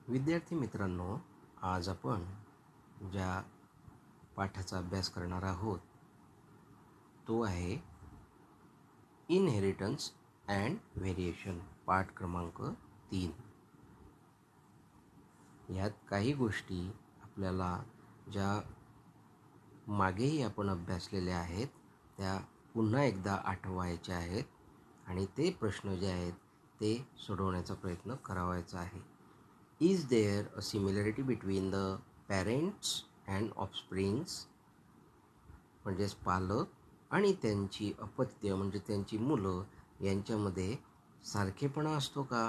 विद्यार्थी मित्रांनो, आज आपण ज्या पाठाचा अभ्यास करणार आहोत तो आहे इनहेरिटन्स अँड व्हेरिएशन, पाठ क्रमांक 3. यात काही गोष्टी आपल्याला ज्या मागेही आपण अभ्यासलेल्या आहेत त्या पुन्हा एकदा आठवायच्या आहेत आणि ते प्रश्न जे आहेत ते सोडवण्याचा प्रयत्न करावायचा आहे. Is there a similarity between the parents and offsprings, म्हणजेच पालक आणि त्यांची अपत्य म्हणजे त्यांची मुलं यांच्यामध्ये सारखेपणा असतो का?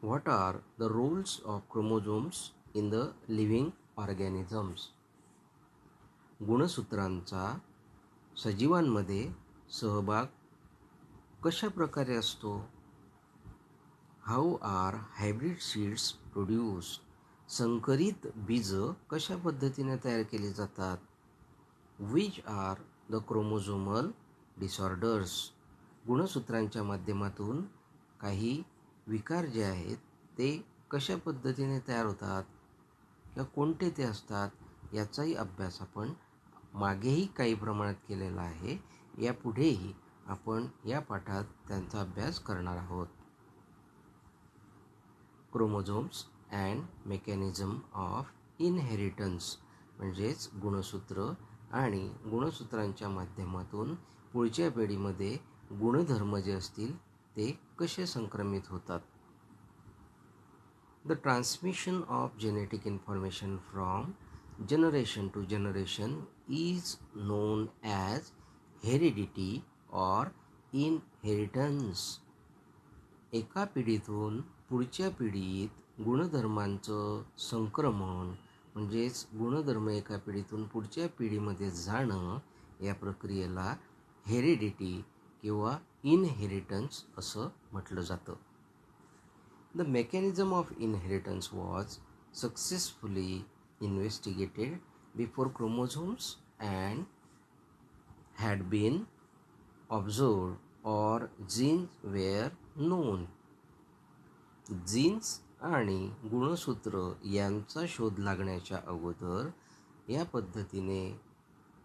What are the roles of chromosomes in the living organisms? गुणसूत्रांचा सजीवांमध्ये सहभाग कशा प्रकारे असतो? How are hybrid seeds produced? संकरित बीज कशा पद्धतीने तयार केली जातात? Which are the chromosomal disorders? गुणसूत्रांच्या माध्यमातून काही विकार जे आहेत ते कशा पद्धतीने तयार होतात किंवा कोणते ते असतात याचाही अभ्यास आपण मागेही काही प्रमाणात केलेला आहे. यापुढेही आपण या पाठात त्यांचा अभ्यास करणार आहोत. Chromosomes and mechanism of inheritance, म्हणजेच गुणसूत्र आणि गुणसूत्रांच्या माध्यमातून पुढच्या पिढीमध्ये गुणधर्म जे असतील ते कसे संक्रमित होतात. The transmission of genetic information from generation to generation is known as heredity or inheritance. एका पिढीतून पुढच्या पिढीत गुणधर्मांचं संक्रमण म्हणजेच गुणधर्म एका पिढीतून पुढच्या पिढीमध्ये जाणं या प्रक्रियेला हेरिडिटी किंवा इनहेरिटन्स असं म्हटलं जातं. The mechanism of inheritance was successfully investigated before chromosomes and had been observed or genes were known. Genes आणि गुणसूत्र यांचा शोध लागण्याच्या अगोदर या पद्धतीने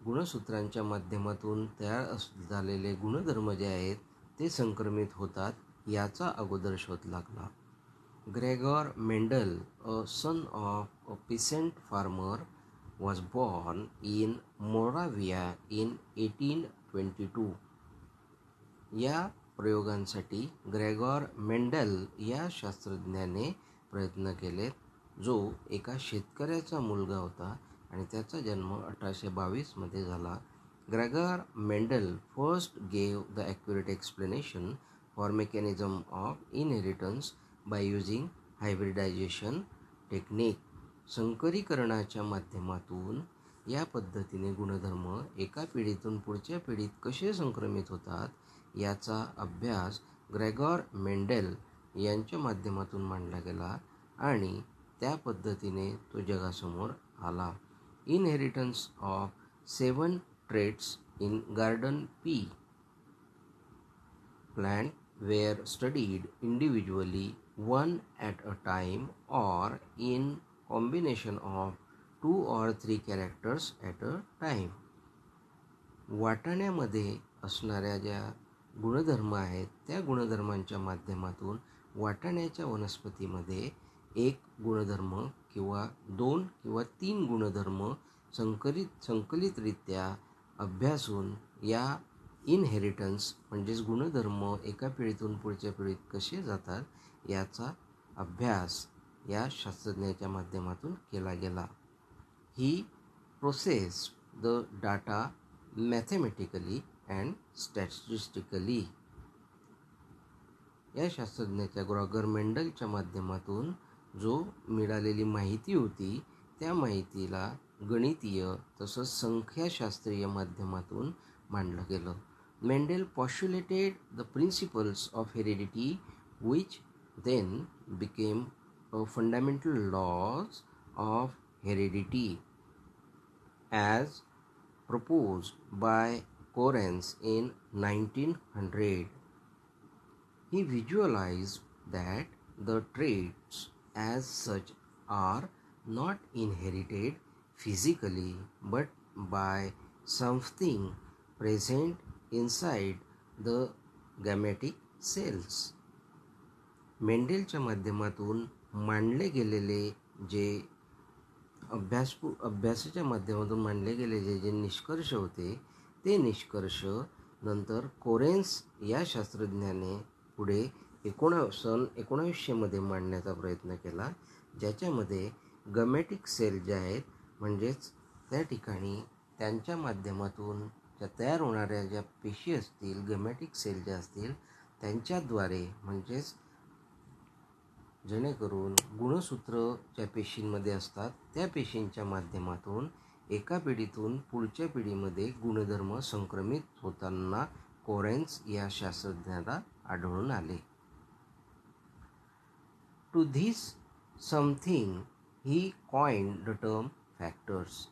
गुणसूत्रांच्या माध्यमातून तयार झालेले गुणधर्म जे आहेत ते संक्रमित होतात याचा अगोदर शोध लागला. Gregor Mendel, a son of a peasant farmer, was born in Moravia in 1822. या प्रयोगांसाठी ग्रेगॉर मेंडल या शास्त्रज्ञाने प्रयत्न केले, जो एका शेतकऱ्याचा मुलगा होता आणि त्याचा जन्म 1822 झाला. Gregor Mendel first gave the accurate explanation for mechanism of inheritance by using hybridisation technique. संकरीकरणाच्या माध्यमातून या पद्धतीने गुणधर्म एका पिढीतून पुढच्या पिढीत कसे संक्रमित होतात याचा अभ्यास ग्रेगॉर मेंडेल यांच्या माध्यमातून मांडला गेला आणि त्या पद्धतीने तो जगासमोर आला. Inheritance of 7 traits in garden pea plant were studied individually, one at a time, or in combination of 2 or 3 characters at a time. वाटाण्यामध्ये असणाऱ्या ज्या गुणधर्म आहेत त्या गुणधर्मांच्या माध्यमातून वाटाण्याच्या वनस्पतीमध्ये एक गुणधर्म किंवा 2 किंवा 3 गुणधर्म संकलितरित्या अभ्यासून या इनहेरिटन्स म्हणजेच गुणधर्म एका पिढीतून पुढच्या पिढीत कसे जातात याचा अभ्यास या शास्त्रज्ञाच्या माध्यमातून केला गेला. He process the data mathematically and statistically. या शास्त्रज्ञाच्या ग्रेगॉर मेंडलच्या माध्यमातून जो मिळालेली माहिती होती त्या माहितीला गणितीय तसंच संख्याशास्त्रीय माध्यमातून मांडलं गेलं. Mendel postulated the principles of heredity, which then became fundamental laws of heredity as proposed by Correns in 1900. He visualized that the traits as such are not inherited physically but by something present inside the gametic cells. मेंडेलच्या माध्यमातून मांडले गेलेले जे अभ्यासाच्या माध्यमातून मांडले गेलेले जे निष्कर्ष होते ते निष्कर्ष नंतर कोरेन्स या शास्त्रज्ञाने पुढे सन 1900 मांडण्याचा प्रयत्न केला, ज्याच्यामध्ये गमॅटिक सेल जे आहेत म्हणजेच त्या ठिकाणी त्यांच्या माध्यमातून ज्या तयार होणाऱ्या ज्या पेशी असतील, गमॅटिक सेल ज्या असतील त्यांच्याद्वारे म्हणजेच जेणेकरून गुणसूत्र ज्या पेशींमध्ये असतात त्या पेशींच्या माध्यमातून एका पिढीतून पुढच्या पिढीमध्ये गुणधर्म संक्रमित होताना कोरेन्स या शास्त्रज्ञाला आढळून आले. To this something he coined the term factors.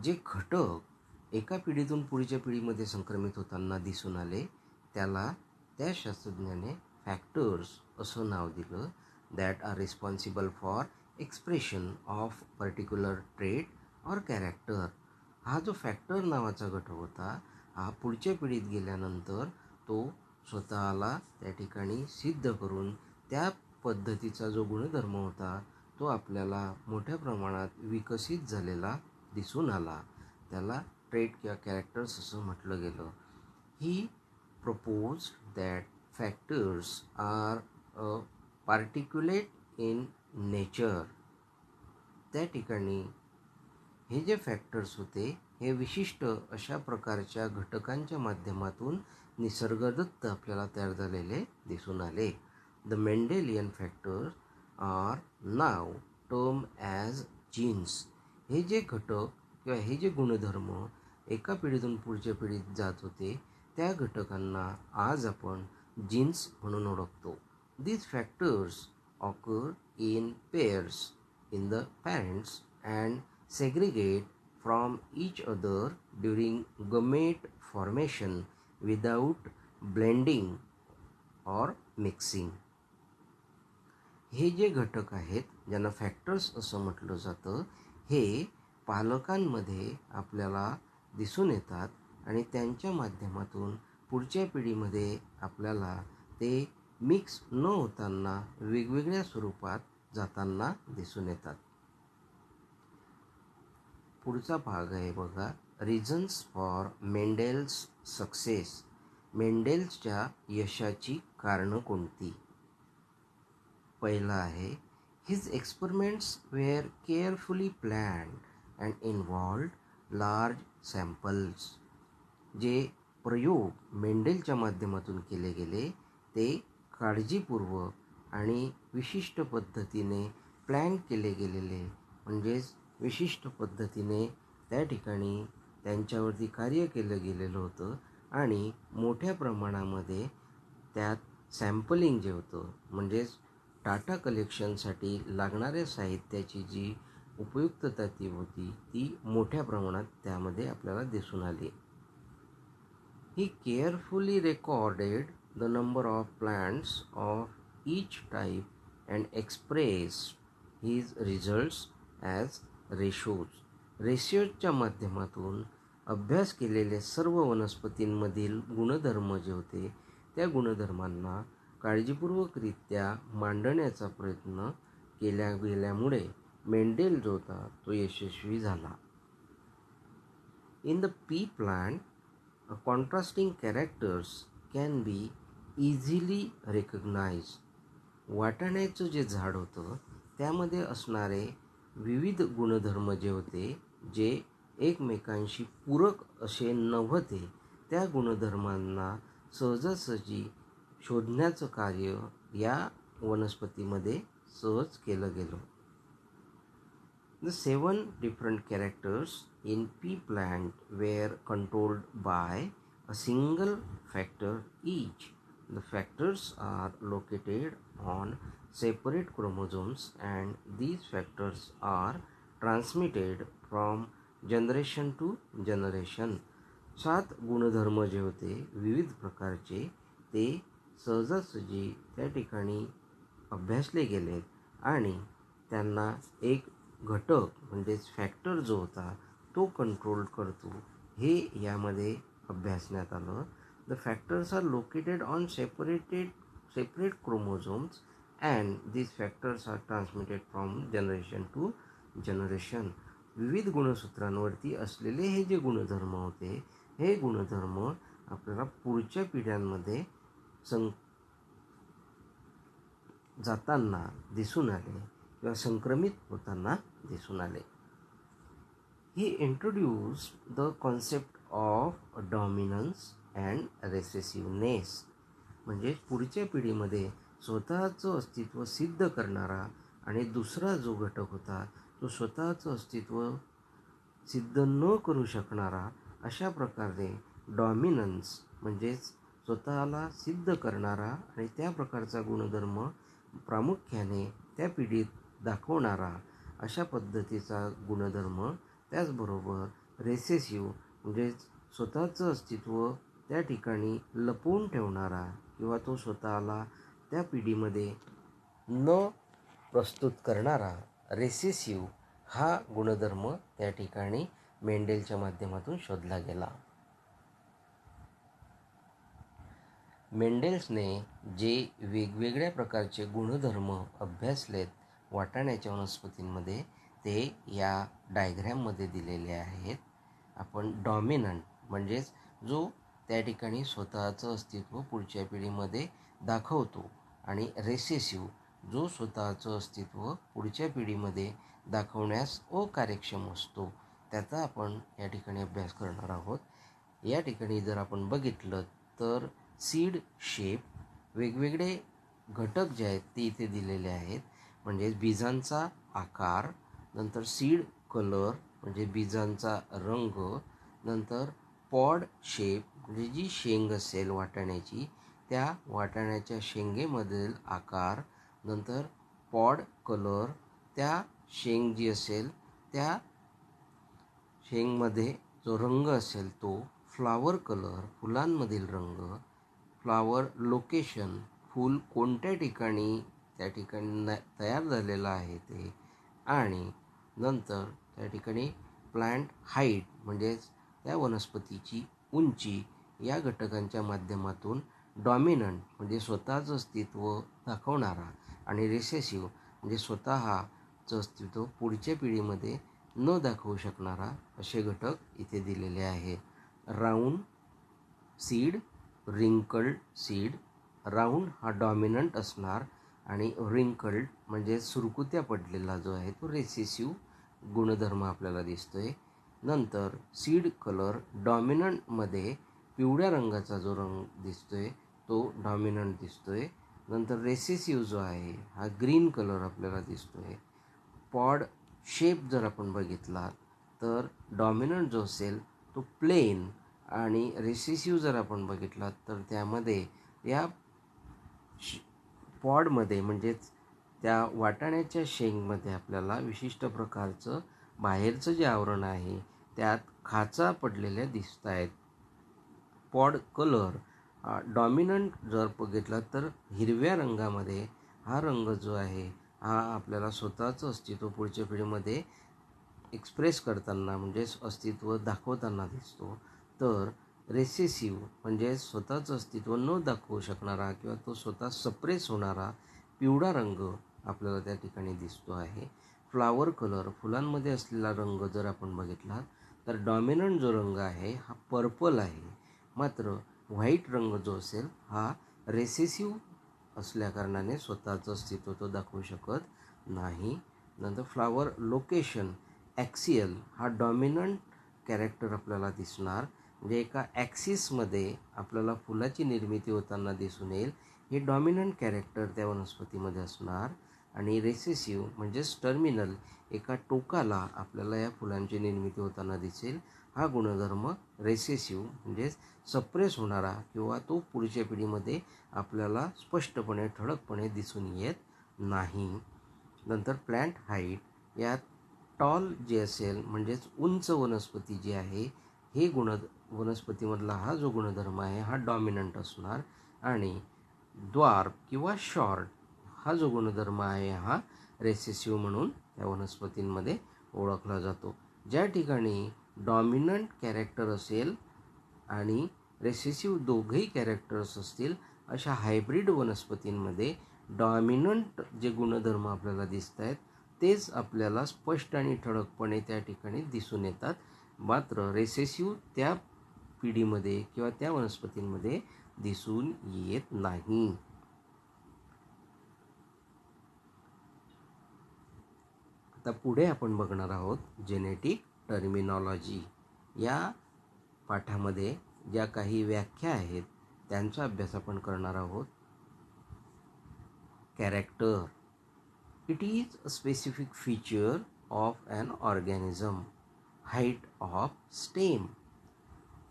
जे घटक एका पिढीतून पुढच्या पिढीमध्ये संक्रमित होताना दिसून आले त्याला त्या शास्त्रज्ञाने फॅक्टर्स असं नाव दिलं. that are responsible for expression of particular trait or character. हा जो फॅक्टर नावाचा घटक होता हा पुढच्या पिढीत गेल्यानंतर तो स्वतःला त्या ठिकाणी सिद्ध करून त्या पद्धतीचा जो गुणधर्म होता तो आपल्याला मोठ्या प्रमाणात विकसित झालेला दिसून आला. त्याला ट्रेट किंवा कॅरेक्टर्स असं म्हटलं गेलं. ही proposed that factors are a particulate in nature. त्या ठिकाणी हे जे फॅक्टर्स होते हे विशिष्ट अशा प्रकारच्या घटकांच्या माध्यमातून निसर्गदत्त आपल्याला तयार झालेले दिसून आले. The Mendelian factors are now term as genes. हे जे घटक किंवा हे जे गुणधर्म एका पिढीतून पुढच्या पिढीत जात होते त्या घटकांना आज आपण जीन्स म्हणून ओळखतो. These factors occur in pairs in the parents and segregate from each other during gamete formation without blending or mixing. हे जे घटक आहेत ज्यांना फॅक्टर्स असं म्हटलं जातं हे पालकांमध्ये आपल्याला दिसून येतात आणि त्यांच्या माध्यमातून पुढच्या पिढीमध्ये आपल्याला ते मिक्स न होताना वेगवेगळ्या स्वरूपात जाताना दिसून येतात. पुढचा भाग आहे बघा, रिझन्स फॉर मेंडेल्स सक्सेस. मेंडेल्सच्या यशाची कारणं कोणती. पहिला आहे his experiments were carefully planned and involved large samples. जे प्रयोग मेंडेलच्या माध्यमातून केले गेले ते काळजीपूर्वक आणि विशिष्ट पद्धतीने प्लॅन केले गेलेले म्हणजेच विशिष्ट पद्धतीने त्या ठिकाणी त्यांच्यावरती कार्य केलं गेलेलं होतं आणि मोठ्या प्रमाणामध्ये त्यात सॅम्पलिंग जे होतं म्हणजेच डाटा कलेक्शनसाठी लागणाऱ्या साहित्याची जी उपयुक्तता ती होती ती मोठ्या प्रमाणात त्यामध्ये आपल्याला दिसून आली. He carefully recorded the number of plants of each type and expressed his results as ratios. रेशियोच्या माध्यमातून अभ्यास केलेले सर्व वनस्पतींमधील गुणधर्म जे होते त्या गुणधर्मांना काळजीपूर्वकरित्या मांडण्याचा प्रयत्न केल्या गेल्यामुळे मेंडेल जो होता तो यशस्वी झाला. In the pea plant contrasting characters can be easily recognise. वाटाण्याचं जे झाड होतं त्यामध्ये असणारे विविध गुणधर्म जे होते जे एकमेकांशी पूरक असे नव्हते त्या गुणधर्मांना सहजासहजी शोधण्याचं कार्य या वनस्पतीमध्ये सहज केलं गेलं. The 7 different characters in pea plant were controlled by a single factor each. The factors are located on separate chromosomes and these factors are transmitted from generation to generation. 7 गुणधर्म जे होते विविध प्रकारचे ते सहजासहजी त्या ठिकाणी अभ्यासले गेलेत आणि त्यांना एक घटक म्हणजेच फॅक्टर जो होता तो कंट्रोल करतो हे यामध्ये अभ्यासण्यात आलं. The factors are located on separate chromosomes and these factors are transmitted from generation to generation. विविध गुणसूत्रांवरती असलेले हे जे गुणधर्म होते हे गुणधर्म आपल्याला पुढच्या पिढ्यांमध्ये जाताना दिसून आले किंवा संक्रमित होताना दिसून आले. He introduced the concept of dominance and recessiveness. म्हणजे पुढच्या पिढीमध्ये स्वतःचं अस्तित्व सिद्ध करणारा आणि दुसरा जो घटक होता तो स्वतःचं अस्तित्व सिद्ध न करू शकणारा, अशा प्रकारे डॉमिनन्स म्हणजेच स्वतःला सिद्ध करणारा आणि त्या प्रकारचा गुणधर्म प्रामुख्याने त्या पिढीत दाखवणारा अशा पद्धतीचा गुणधर्म, त्याचबरोबर रेसेसिव्ह म्हणजेच स्वतःचं अस्तित्व त्या ठिकाणी लपवून ठेवणारा किंवा तो स्वतःला त्या पिढीमध्ये न प्रस्तुत करणारा रेसेसिव्ह हा गुणधर्म त्या ठिकाणी मेंडेलच्या माध्यमातून शोधला गेला. मेंडेल्सने जे वेगवेगळ्या प्रकारचे गुणधर्म अभ्यासलेत वाटाण्याच्या वनस्पतींमध्ये ते या डायग्रॅममध्ये दिलेले आहेत. आपण डॉमिनंट म्हणजेच जो त्या ठिकाणी स्वतःचं अस्तित्व पुढच्या पिढीमध्ये दाखवतो आणि रेसेसिव्ह जो स्वतःचं अस्तित्व पुढच्या पिढीमध्ये दाखवण्यास अकार्यक्षम असतो त्याचा आपण या ठिकाणी अभ्यास करणार आहोत. या ठिकाणी जर आपण बघितलं तर सीड शेप वेगवेगळे घटक जे आहेत ते इथे दिलेले आहेत. म्हणजे बीजांचा आकार, नंतर सीड कलर म्हणजे बीजांचा रंग, नंतर पॉड शेप म्हणजे जी शेंग असेल वाटाण्याची त्या वाटाण्याच्या शेंगेमधील आकार, नंतर पॉड कलर त्या शेंग जी असेल त्या शेंगमध्ये जो रंग असेल तो, फ्लावर कलर फुलांमधील रंग, फ्लावर लोकेशन फूल कोणत्या ठिकाणी त्या ठिकाणी तयार झालेलं आहे ते, आणि नंतर त्या ठिकाणी प्लांट हाईट म्हणजेच त्या वनस्पतीची उंची या घटकांच्या माध्यमातून डॉमिनंट म्हणजे स्वतःचं अस्तित्व दाखवणारा आणि रेसेसिव्ह म्हणजे स्वतःचं अस्तित्व पुढच्या पिढीमध्ये न दाखवू शकणारा असे घटक इथे दिलेले आहेत. Round seed, wrinkled seed. Round हा डॉमिनंट असणार आणि रिंकल्ड म्हणजे सुरकुत्या पडलेला जो आहे तो रेसेसिव्ह गुणधर्म आपल्याला दिसतोय. नंतर सीड कलर डॉमिनंटमध्ये पिवळ्या रंगाचा जो रंग दिसतोय तो डॉमिनंट दिसतोय. नंतर रेसेसिव्ह जो आहे हा ग्रीन कलर आपल्याला दिसतोय. पॉड शेप जर आपण बघितला तर डॉमिनंट जो असेल तो प्लेन आणि रेसेसिव्ह जर आपण बघितला तर त्यामध्ये या पॉडमध्ये म्हणजेच त्या वाटाण्याच्या शेंगमध्ये आपल्याला विशिष्ट प्रकारचं बाहेरचं जे आवरण आहे त्यात खाचा पडलेल्या दिसत आहेत. पॉड कलर डॉमिनंट जर बघितला तर हिरव्या रंगामध्ये हा रंग जो आहे हा आपल्याला स्वतःचं अस्तित्व पुढच्या पिढीमध्ये एक्सप्रेस करताना म्हणजेच अस्तित्व दाखवताना दिसतो. तर रेसेसिव्ह म्हणजे स्वतःचं अस्तित्व न दाखवू शकणारा किंवा तो स्वतः सप्रेस होणारा पिवळा रंग आपल्याला त्या ठिकाणी दिसतो आहे. फ्लावर कलर फुलांमध्ये असलेला रंग जर आपण बघितला तर डॉमिनंट जो रंग आहे हा पर्पल आहे, मात्र व्हाईट रंग जो असेल हा रेसेसिव्ह असल्याकारणाने स्वतःचं अस्तित्व तो दाखवू शकत नाही. नंतर फ्लावर लोकेशन ॲक्सियल हा डॉमिनंट कॅरेक्टर आपल्याला दिसणार, म्हणजे एका ॲक्सिसमध्ये आपल्याला फुलाची निर्मिती होताना दिसून येईल, हे डॉमिनंट कॅरेक्टर त्या वनस्पतीमध्ये असणार. आणि रेसेसिव्ह म्हणजेच टर्मिनल एका टोकाला आपल्याला या फुलांची निर्मिती होताना दिसेल, हा गुणधर्म रेसेसिव्ह म्हणजेच सप्रेस होणारा किंवा तो पुढच्या पिढीमध्ये आपल्याला स्पष्टपणे ठळकपणे दिसून येत नाही. नंतर प्लांट हाईट यात टॉल जे असेल म्हणजेच उंच वनस्पती जी आहे हे वनस्पतीमधला हा जो गुणधर्म आहे हा डॉमिनंट असणार. आणि द्वार्फ किंवा शॉर्ट हा जो गुणधर्म आहे हा रेसेसिव्ह म्हणून त्या वनस्पतींमध्ये ओळखला जातो. ज्या ठिकाणी डॉमिनंट कॅरेक्टर असेल आणि रेसेसिव्ह दोघंही कॅरेक्टर्स असतील अशा हायब्रिड वनस्पतींमध्ये डॉमिनंट जे गुणधर्म आपल्याला दिसत आहेत तेच आपल्याला स्पष्ट आणि ठळकपणे त्या ठिकाणी दिसून येतात. मात्र रेसेसिव्ह त्या पिढीमध्ये किंवा त्या वनस्पतींमध्ये दिसून येत नाही. आता पुढे आपण बघणार आहोत जेनेटिक टर्मिनॉलॉजी. या पाठामध्ये ज्या काही व्याख्या आहेत त्यांचा अभ्यास आपण करणार आहोत. Character. It is a specific feature of an organism. Height of stem.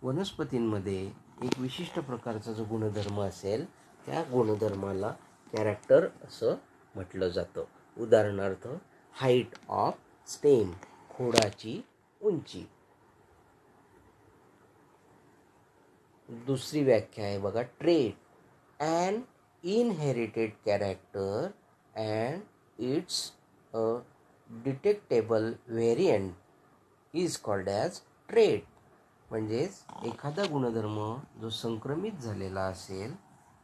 वनस्पतींमध्ये एक विशिष्ट प्रकारचा जो गुणधर्म असेल त्या गुणधर्माला कॅरेक्टर असं म्हटलं जातं. उदाहरणार्थ हाईट ऑफ स्टेम, खोडाची उंची. दुसरी व्याख्या आहे बघा, trait. An inherited character and it's a detectable variant is called as trait. म्हणजेच एखादा गुणधर्म जो संक्रमित झालेला असेल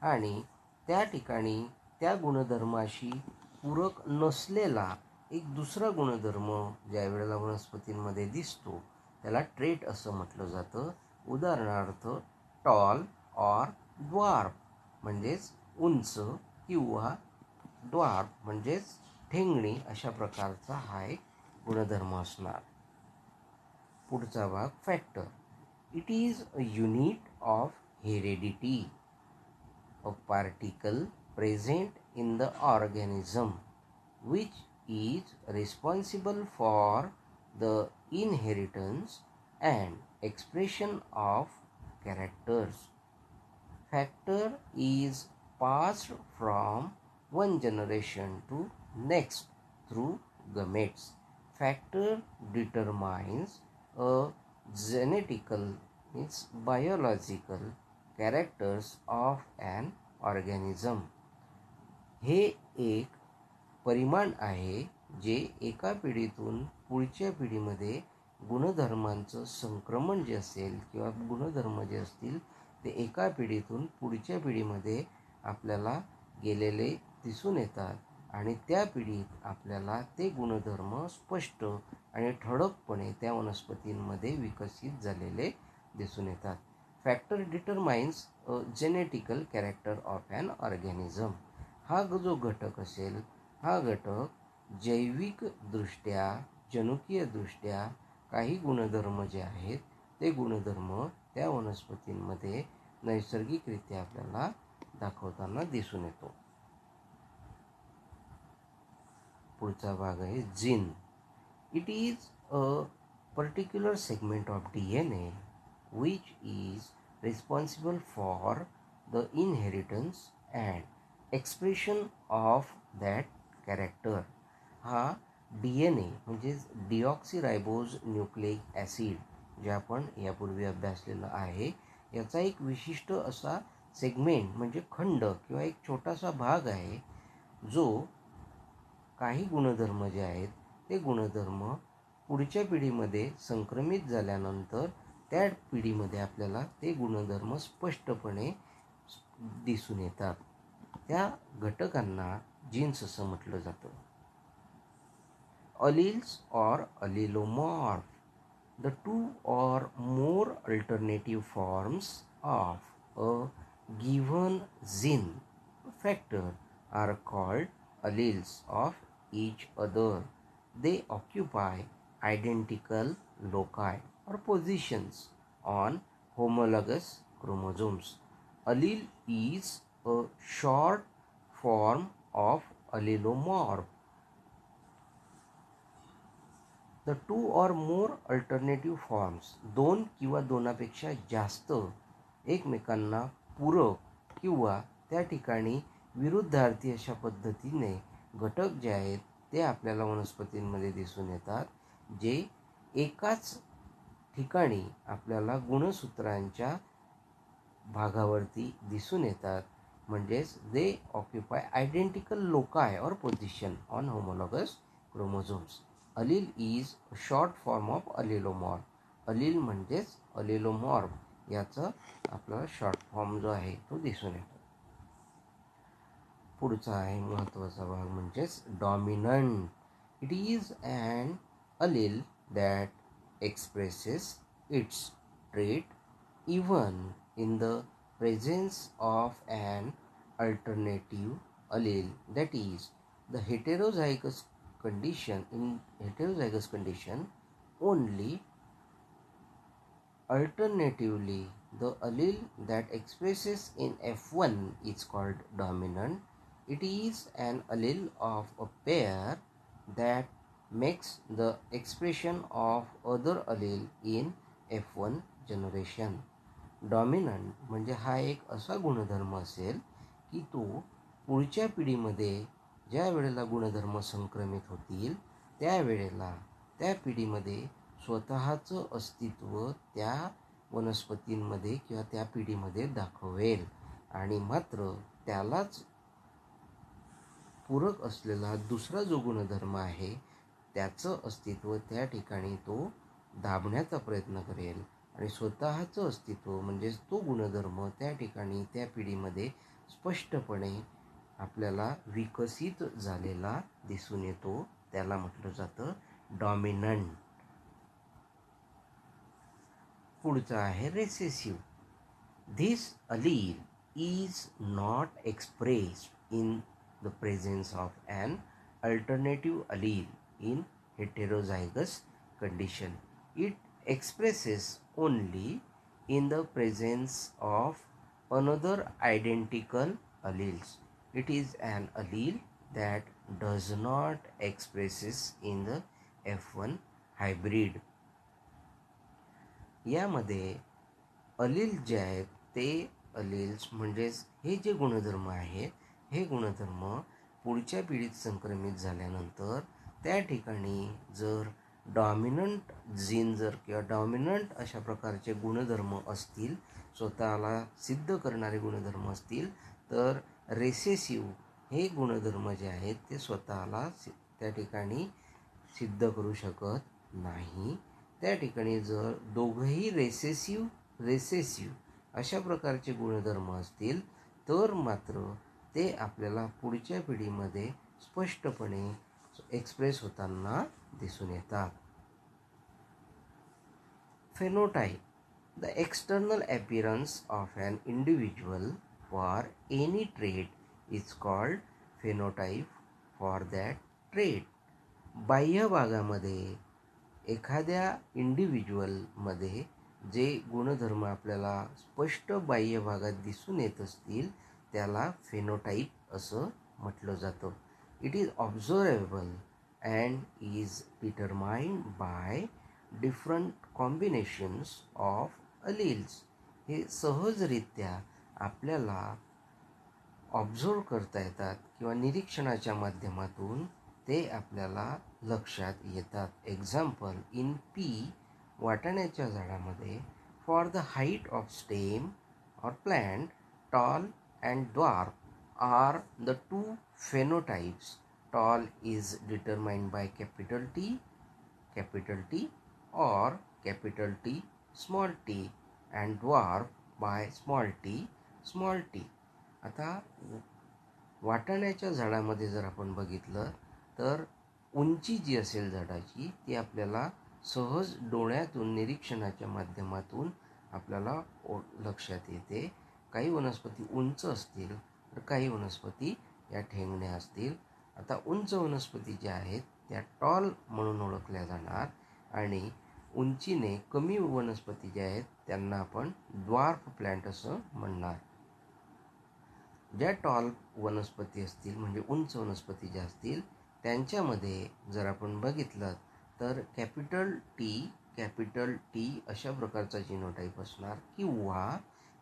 आणि त्या ठिकाणी त्या गुणधर्माशी पूरक नसलेला एक दुसरा गुणधर्म ज्या वेळेला वनस्पतींमध्ये दिसतो त्याला ट्रेट असं म्हटलं जातं. उदाहरणार्थ टॉल ऑर ड्वार्फ म्हणजेच उंच किंवा ड्वार्फ म्हणजेच ठेंगणी अशा प्रकारचा हा एक गुणधर्म असणार. पुढचा भाग factor. It is a unit of heredity, a particle present in the organism which is responsible for the inheritance and expression of characters. Factor is passed from one generation to next through gametes. Factor determines a genetical, means biological characters of an organism. हे एक परिमाण आहे जे एका पिढीतून पुढच्या पिढीमध्ये गुणधर्मांचं संक्रमण जे असेल किंवा गुणधर्म जे असतील ते एका पिढीतून पुढच्या पिढीमध्ये आपल्याला गेलेले दिसून येतात आणि त्या पिढीत आपल्याला ते गुणधर्म स्पष्ट आणि ठळकपणे त्या वनस्पतींमध्ये विकसित झालेले दिसून येतात. Factor determines a genetical character of an organism. हा जो घटक असेल हा घटक जैविकदृष्ट्या जनुकीयदृष्ट्या काही गुणधर्म जे आहेत ते गुणधर्म त्या वनस्पतींमध्ये नैसर्गिकरित्या आपल्याला दाखवताना दिसून येतो. पुढचा भाग आहे gene. It is a particular segment of DNA which is responsible for the inheritance and expression of that character. हा DNA म्हणजेच डिऑक्सिरायबोज न्यूक्लिक ॲसिड जे आपण यापूर्वी अभ्यासलेलं आहे याचा एक विशिष्ट असा सेगमेंट म्हणजे खंड किंवा एक छोटासा भाग आहे जो काही गुणधर्म जे आहेत ते गुणधर्म पुढच्या पिढीमध्ये संक्रमित झाल्यानंतर त्या पिढीमध्ये आपल्याला ते गुणधर्म स्पष्टपणे दिसून येतात. त्या घटकांना जीन्स असं म्हटलं जातं. Alleles or allelomorph. The two or more alternative forms of a given gene factor are called alleles of each other. They occupy identical loci or positions on homologous chromosomes. Allele is a short form of allelomorph. The two or more alternative forms, दोन किंवा दोनापेक्षा जास्त एकमेकांना पूरक किंवा त्या ठिकाणी विरुद्धार्थी अशा पद्धतीने घटक जे आहेत ते आपल्याला वनस्पतींमध्ये दिसून येतात जे एकाच ठिकाणी आपल्याला गुणसूत्रांच्या भागावरती दिसून येतात. म्हणजेच दे occupy identical loci or position on homologous chromosomes. Allele is short form of allelomorph. Allele म्हणजेच अलिलोमॉर्फ याचं आपला शॉर्ट फॉर्म जो आहे तो दिसून येतो. पुढचा आहे महत्त्वाचा भाग म्हणजेच dominant. It is an allele that expresses its trait even in the presence of an alternative allele, that is the heterozygous condition. In heterozygous condition only alternatively the allele that expresses in F1 is called dominant. It is an allele of a pair that makes the expression of other allele in F1 generation. Dominant म्हणजे हा एक असा गुणधर्म असेल की तो पुढच्या पिढीमध्ये ज्या वेळेला गुणधर्म संक्रमित होतील त्यावेळेला त्या पिढीमध्ये स्वतःचं अस्तित्व त्या वनस्पतींमध्ये किंवा त्या पिढीमध्ये दाखवेल आणि मात्र त्यालाच पूरक असलेला दुसरा जो गुणधर्म आहे त्याचं अस्तित्व त्या ठिकाणी तो दाबण्याचा प्रयत्न करेल आणि स्वतःचं अस्तित्व म्हणजेच तो गुणधर्म त्या ठिकाणी त्या पिढीमध्ये स्पष्टपणे आपल्याला विकसित झालेला दिसून येतो. त्याला म्हटलं जातं डॉमिनंट. पुढचं आहे recessive. This Aleel is not expressed in the presence of an alternative allele in heterozygous condition. It expresses only in the presence of another identical alleles. It is an allele that does not expresses in the F1 hybrid. यामध्ये अलील जे आहेत ते alleles म्हणजेच हे जे गुणधर्म आहेत हे गुणधर्म पुढच्या पिढीत संक्रमित झाल्यानंतर त्या ठिकाणी जर डॉमिनंट जीन जर किंवा डॉमिनंट अशा प्रकारचे गुणधर्म असतील, स्वतःला सिद्ध करणारे गुणधर्म असतील, तर रेसेसिव्ह हे गुणधर्म जे आहेत ते स्वतःला त्या ठिकाणी सिद्ध करू शकत नाही. त्या ठिकाणी जर दोघंही रेसेसिव्ह अशा प्रकारचे गुणधर्म असतील तर मात्र ते आपल्याला पुढच्या पिढीमध्ये स्पष्टपणे एक्सप्रेस होताना दिसून येतात. Phenotype. The external appearance of an individual for any trait is called phenotype for that trait. बाह्य भागामध्ये एखाद्या इंडिव्हिज्युअलमध्ये जे गुणधर्म आपल्याला स्पष्ट बाह्य भागात दिसून येत असतील त्याला फेनोटाइप असं म्हटलं जातं. It is observable and is determined by different combinations of alleles. हे सहजरित्या आपल्याला ऑब्झर्व करता येतात किंवा निरीक्षणाच्या माध्यमातून ते आपल्याला लक्षात येतात. एक्झाम्पल, इन पी वाटाण्याच्या झाडामध्ये for the height of stem or plant tall and dwarf are the two phenotypes. Tall is determined by capital T or capital T small t and dwarf by small t. आता वाटाण्याच्या झाडामध्ये जर आपण बघितलं तर उंची जी असेल झाडाची ती आपल्याला सहज डोळ्यातून निरीक्षणाच्या माध्यमातून आपल्याला लक्षात येते. काही वनस्पती उंच असतील तर काही वनस्पती या ठेंगण्या असतील. आता उंच वनस्पती ज्या आहेत त्या टॉल म्हणून ओळखल्या जाणार आणि उंचीने कमी वनस्पती ज्या आहेत त्यांना आपण ड्वार्फ प्लांट असं म्हणणार. ज्या टॉल वनस्पती असतील म्हणजे उंच वनस्पती ज्या असतील त्यांच्यामध्ये जर आपण बघितलं तर कॅपिटल टी अशा प्रकारचा जिनोटाईप असणार किंवा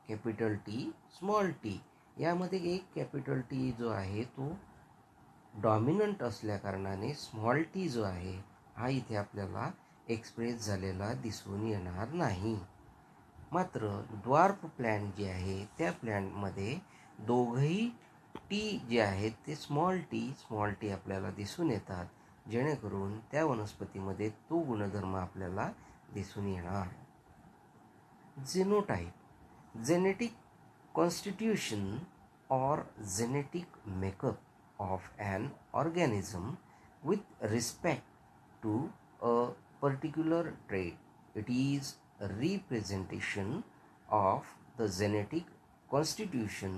कॅपिटल टी स्मॉल टी. यामध्ये एक कॅपिटल टी जो आहे तो डॉमिनंट असल्याकारणाने स्मॉल टी जो आहे हा इथे आपल्याला एक्सप्रेस झालेला दिसून येणार नाही. मात्र ड्वार्फ प्लॅन्ट जे आहे त्या प्लॅन्टमध्ये दोघंही टी जे आहेत ते स्मॉल टी आपल्याला दिसून येतात, जेणेकरून त्या वनस्पतीमध्ये तो गुणधर्म आपल्याला दिसून येणार. Genotype, genetic constitution or genetic makeup of an organism with respect to a particular trait. It is a representation of the genetic constitution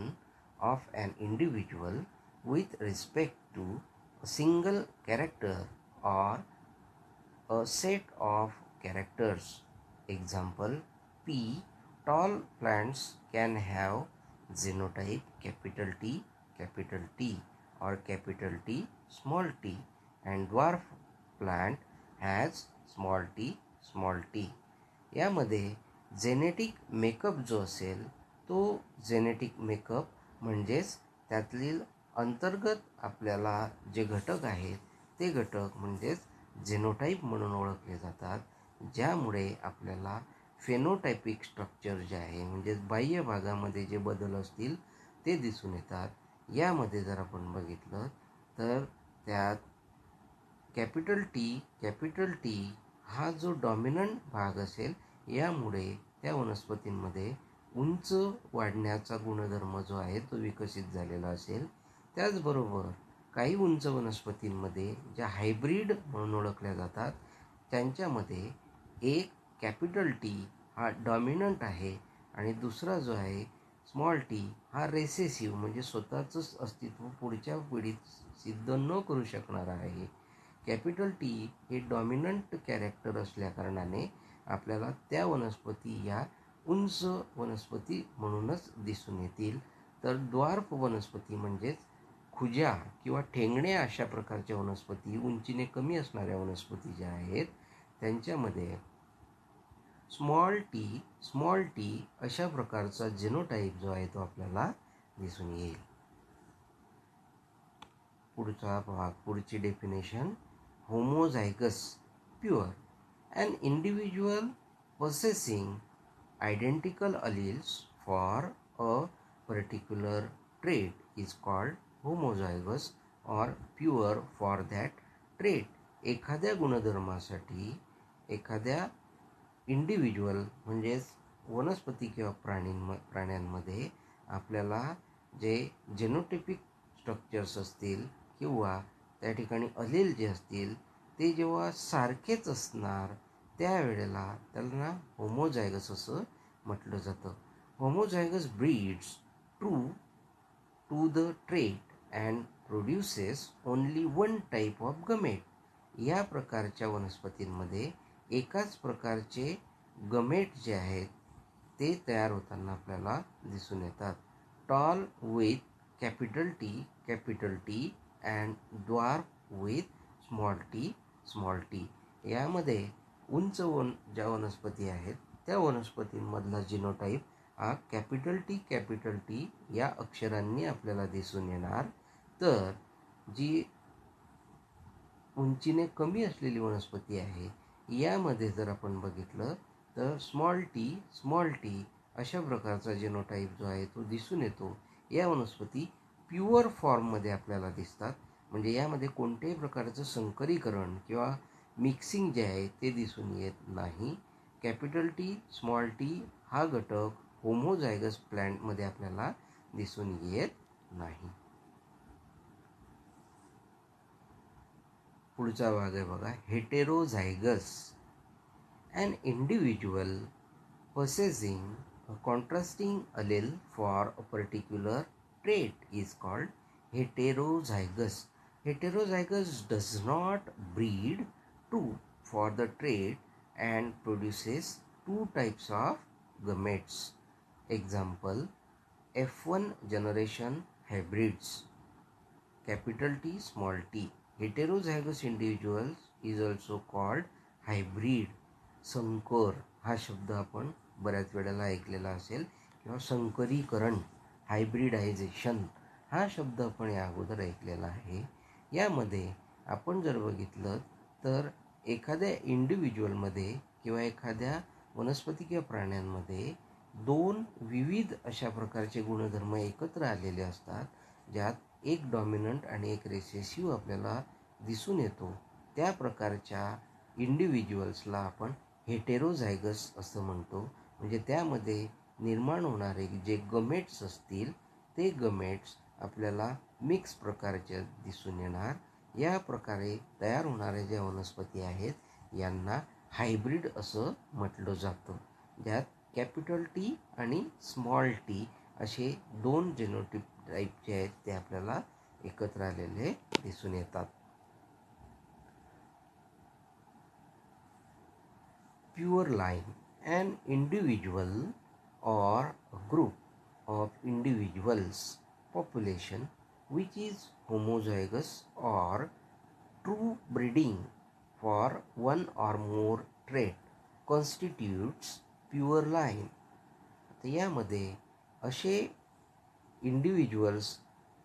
of an individual with respect to a single character or a set of characters. Example, P. Tall plants can have genotype capital T or capital T small t, and dwarf plant has small t. यामध्ये genetic makeup जो असेल तो genetic makeup म्हणजेच त्यातील अंतर्गत आपल्याला जे घटक आहेत ते घटक म्हणजेच जेनोटाईप म्हणून ओळखले जातात, ज्यामुळे आपल्याला फेनोटायपिक स्ट्रक्चर जे आहे म्हणजे बाह्य भागामध्ये जे बदल असतील ते दिसून येतात. यामध्ये जर आपण बघितलं तर त्यात कॅपिटल टी हा जो डॉमिनंट भाग असेल, यामुळे त्या वनस्पतींमध्ये उंच वाढण्याचा गुणधर्म जो आहे तो विकसित झालेला असेल. त्याचबरोबर काही उंच वनस्पतींमध्ये ज्या हायब्रीड म्हणून ओळखल्या जातात, त्यांच्यामध्ये एक कॅपिटल टी हा डॉमिनंट आहे आणि दुसरा जो आहे स्मॉल टी हा रेसेसिव्ह म्हणजे स्वतःचंच अस्तित्व पुढच्या पिढीत सिद्ध न करू शकणारा आहे. कॅपिटल टी हे डॉमिनंट कॅरेक्टर असल्याकारणाने आपल्याला त्या वनस्पती या उंच वनस्पती म्हणूनच दिसून येतील. तर द्वार्फ वनस्पती म्हणजेच खुज्या किंवा ठेंगण्या अशा प्रकारच्या वनस्पती, उंचीने कमी असणाऱ्या वनस्पती ज्या आहेत त्यांच्यामध्ये स्मॉल टी अशा प्रकारचा जेनोटाईप जो आहे तो आपल्याला दिसून येईल. पुढचा भाग, पुढची definition, homozygous pure, an individual possessing identical alleles for a particular trait is called homozygous or pure for that trait. एखाद्या गुणधर्मासाठी एखाद्या इंडिव्हिज्युअल म्हणजेच वनस्पती किंवा प्राण्यांमध्ये आपल्याला जे जेनोटिपिक स्ट्रक्चर्स असतील किंवा त्या ठिकाणी अलील जे असतील ते जेव्हा सारखेच असणार त्यावेळेला त्यांना होमोझायगस असं म्हटलं जातं. Homozygous breeds to the trait and produces only one type of gamete. या प्रकारच्या वनस्पतींमध्ये एकाच प्रकारचे गमेट जे आहेत ते तयार होताना आपल्याला दिसून येतात. Tall with capital T and dwarf with small T. यामध्ये उंच ज्या वनस्पती आहेत त्या वनस्पतींमधला जिनोटाईप हा कॅपिटल टी या अक्षरांनी आपल्याला दिसून येणार. तर जी उंचीने कमी असलेली वनस्पती आहे यामध्ये जर आपण बघितलं तर स्मॉल टी अशा प्रकारचा जिनोटाईप जो आहे तो दिसून येतो. या वनस्पती प्युअर फॉर्ममध्ये आपल्याला दिसतात, म्हणजे यामध्ये कोणत्याही प्रकारचं संकरीकरण किंवा मिक्सिंग जे आहे ते दिसून येत नाही. कॅपिटल टी स्मॉल टी हा घटक होमोझायगस प्लांटमध्ये आपल्याला दिसून येत नाही. पुढचा भाग आहे बघा, heterozygous, an individual possessing a contrasting allele for a particular trait is called heterozygous. Heterozygous does not breed two for the trait and produces two types of gametes. Example, F1 generation hybrids, capital T small t. Heterozygous individuals is also called hybrid. संकर हा शब्द आपण बऱ्याच वेळेला ऐकलेला असेल किंवा संकरीकरण, hybridisation हा शब्द आपण या अगोदर ऐकलेला आहे. यामध्ये आपण जर बघितलं तर एखाद्या इंडिव्हिज्युअलमध्ये किंवा एखाद्या वनस्पती किंवा प्राण्यांमध्ये दोन विविध अशा प्रकारचे गुणधर्म एकत्र आलेले असतात, ज्यात एक डॉमिनंट आणि एक रिसेसिव्ह आपल्याला दिसून येतो. त्या प्रकारच्या इंडिव्हिज्युअल्सला आपण हेटेरोझायगस असं म्हणतो. म्हणजे त्यामध्ये निर्माण होणारे जे गमेट्स असतील ते गमेट्स आपल्याला मिक्स प्रकारचे दिसून येणार. या प्रकारे तयार होणाऱ्या ज्या वनस्पती आहेत यांना हायब्रिड असं म्हटलं जातं, ज्यात कॅपिटल टी आणि स्मॉल टी असे दोन जेनोटिप टाईप जे आहेत ते आपल्याला एकत्र आलेले दिसून येतात. Pure line, an individual or a group of individuals population which is homozygous or true breeding for one or more trait constitutes pure line. तर यामध्ये असे इंडिव्हिज्युअल्स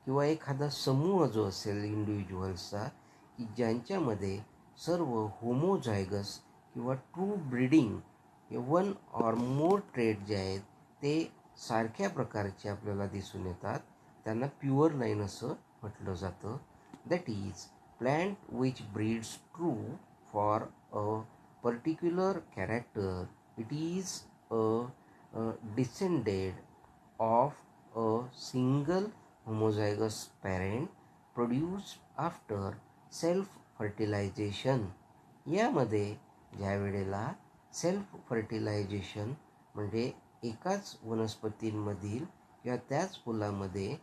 किंवा एखादा समूह जो असेल इंडिव्हिज्युअल्सचा की ज्यांच्यामध्ये सर्व होमोझायगस किंवा ट्रू ब्रीडिंग हे वन ऑर मोर ट्रेड जे आहेत ते सारख्या प्रकारचे आपल्याला दिसून येतात, त्यांना प्युअर लाईन असं म्हटलं जातं. That is plant which breeds true for a particular character. It is a descended of a single homozygous parent produced after self fertilization. यामध्ये ज्या वेळेला सेल्फ फर्टिलायझेशन म्हणजे एकाच वनस्पतींमधील किंवा त्याच फुलामध्ये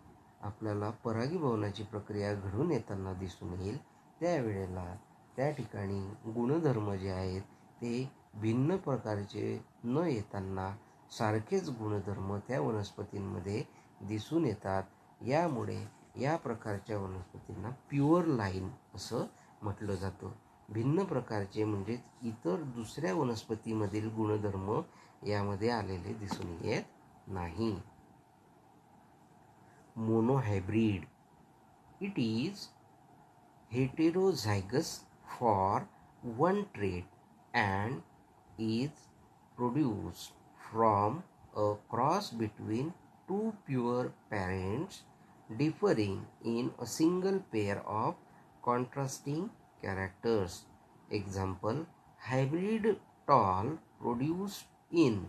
आपल्याला परागीभवनाची प्रक्रिया घडून येताना दिसून येईल, त्यावेळेला त्या ठिकाणी गुणधर्म जे आहेत ते भिन्न प्रकारचे न येताना सारखेच गुणधर्म त्या वनस्पतींमध्ये दिसून येतात. यामुळे या प्रकारच्या वनस्पतींना प्युअर लाईन असं म्हटलं जातं. भिन्न प्रकारचे म्हणजे इतर दुसऱ्या वनस्पतीमधील गुणधर्म यामध्ये आलेले दिसून येत नाही. Monohybrid, it is heterozygous for one trait and is produced from a cross between two pure parents differing in a single pair of contrasting characters. Example, hybrid tall produced in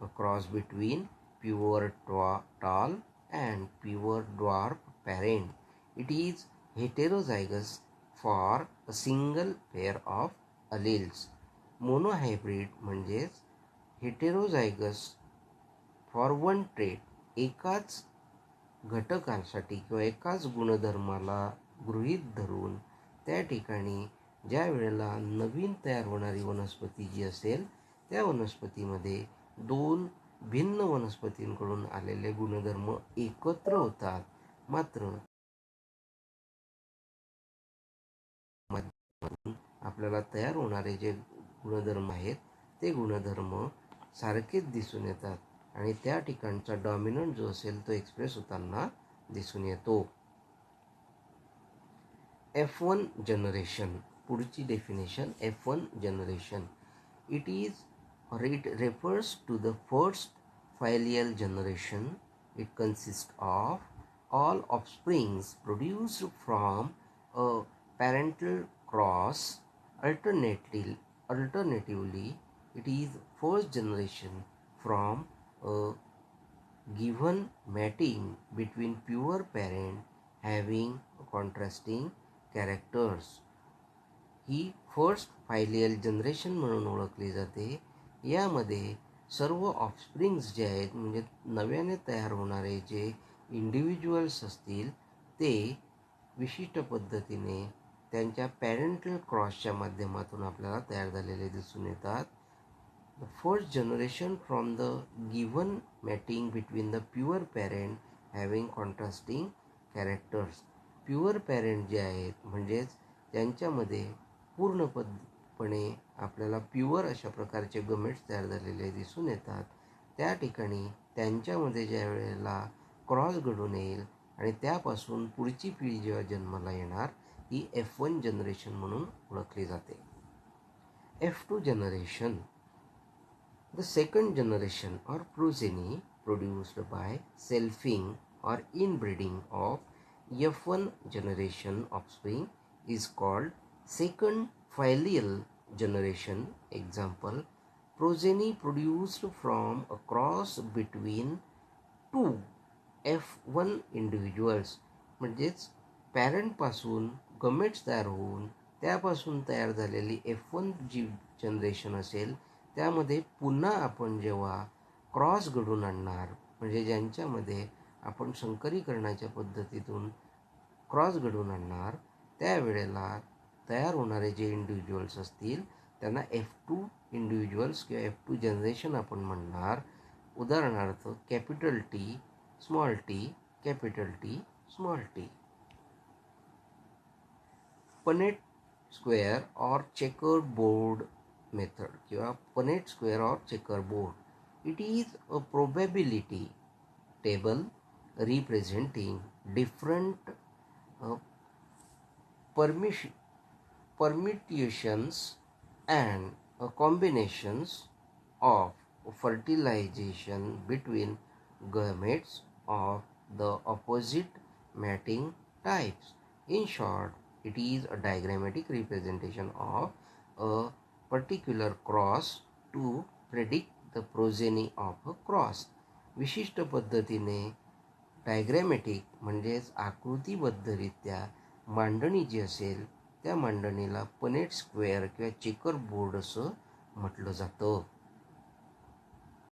a cross between pure tall and pure dwarf parent. It is heterozygous for a single pair of alleles. Monohybrid म्हणजेच heterozygous for one trait, एकाच घटकांसाठी किंवा एकाच गुणधर्माला गृहीत धरून त्या ठिकाणी ज्या वेळेला नवीन तयार होणारी वनस्पती जी असेल त्या वनस्पतीमध्ये दोन भिन्न वनस्पतींकडून आलेले गुणधर्म एकत्र होतात. मात्र आपल्याला तयार होणारे जे गुणधर्म आहेत ते गुणधर्म सारखेच दिसून येतात आणि त्या ठिकाणचा डॉमिनंट जो असेल तो एक्सप्रेस होताना दिसून येतो. F1 जनरेशन, पुढची definition F1 generation. It refers to the first filial generation. It consists of all offsprings produced from a parental cross. Alternatively, it is first generation from a given mating between pure parent having contrasting characters. ही first filial generation म्हणून ओळखली जाते. यामध्ये सर्व offsprings जे आहेत म्हणजे नव्याने तयार होणारे जे इंडिव्हिज्युअल्स असतील ते विशिष्ट पद्धतीने त्यांच्या पॅरेंटल क्रॉसच्या माध्यमातून आपल्याला तयार झालेले दिसून येतात. The first generation from the given matting between the pure parent having contrasting characters. Pure parent जे आहेत म्हणजेच त्यांच्यामध्ये पूर्णपणे आपल्याला प्युअर अशा प्रकारचे गमेट्स तयार झालेले दिसून येतात. त्या ठिकाणी त्यांच्यामध्ये ज्या वेळेला क्रॉस घडून येईल आणि त्यापासून पुढची पिढी जेव्हा जन्माला येणार ही F1 जनरेशन म्हणून ओळखली जाते. F2 generation. The second generation or progeny produced by selfing or inbreeding of F1 generation offspring is called second filial generation. Example, progeny produced from a cross between two F1 individuals, म्हणजेच पॅरेंटपासून gametes तयार होऊन त्यापासून तयार झालेली F1 जी generation असेल त्यामध्ये पुन्हा आपण जेव्हा क्रॉस घडून आणणार, म्हणजे ज्यांच्यामध्ये आपण संकरीकरणाच्या पद्धतीतून क्रॉस घडून आणणार, त्यावेळेला तयार होणारे जे इंडिव्हिज्युअल्स असतील त्यांना F2 इंडिव्हिज्युअल्स किंवा F2 जनरेशन आपण म्हणणार. उदाहरणार्थ capital T, small T, capital T, small T. Punnett square or checker board method किंवा Punnett square or checker board. It is a probability table representing different permutations and combinations of fertilization between gametes of the opposite mating types. In short, it is a diagrammatic representation of a particular cross to predict the progeny of a cross. विशिष्ट पद्धतीने डायग्रॅमॅटिक म्हणजेच आकृतीबद्धरित्या मांडणी जी असेल त्या मांडणीला Punnett square किंवा checker board असं म्हटलं जातं.